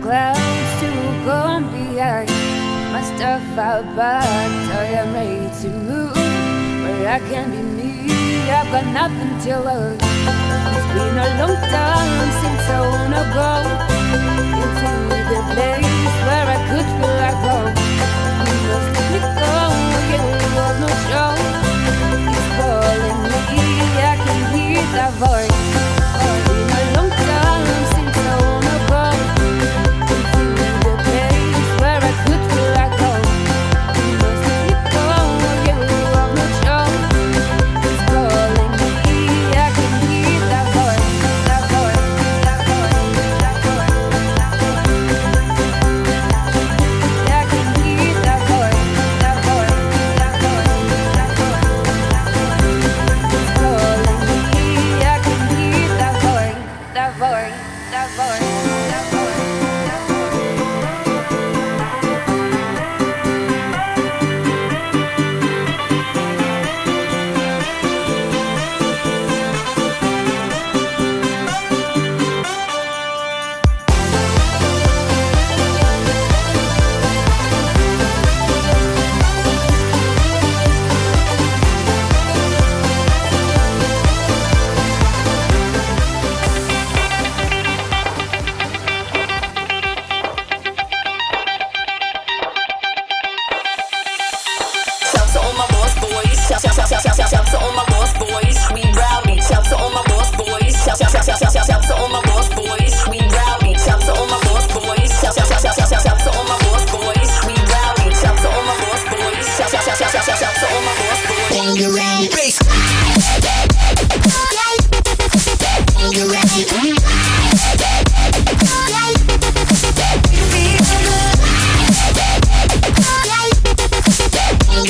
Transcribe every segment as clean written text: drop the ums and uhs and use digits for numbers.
clouds to come behind. My stuff out back, I am ready to move where I can be me. I've got nothing to lose. It's been a long time since I wanna go into the place where I could feel like home. You must let me go, you have no show. It's calling me, I can hear that voice. It's been a long time since I wanna go into the place where I could feel like home. You must let me go, you have no show. It's calling me, I can hear that voice, that voice, that voice, that voice, that voice. I can hear that voice, that voice, that voice, that voice. It's calling me, I can hear that voice, that voice, that voice, that voice. Shout to all my lost boys. Shout to all my lost boys. We rowdy. Shout to all my lost boys. Shout to all my lost boys. We rowdy. Shout to all my lost boys. Shout to all my lost boys. We rowdy. Shout to all my lost boys. Shout to all my lost boys. When you're ready, bass. When you're ready.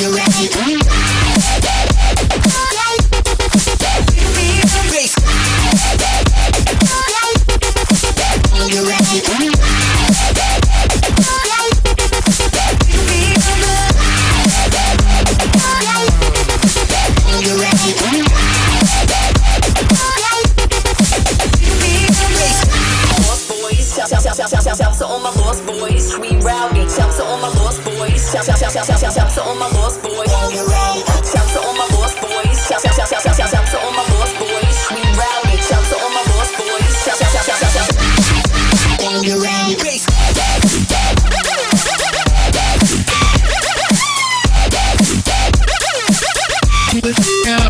You ready? Bass. You ready? You ready? Lost boys, shout to all my lost boys. We rowdy, shout to all my lost boys. Shout to all my lost boys. Shout to all my lost boys. Shout to all my lost boys. We rowdy, shout to all my lost boys. Shout. You ready? Bass. Keep it down.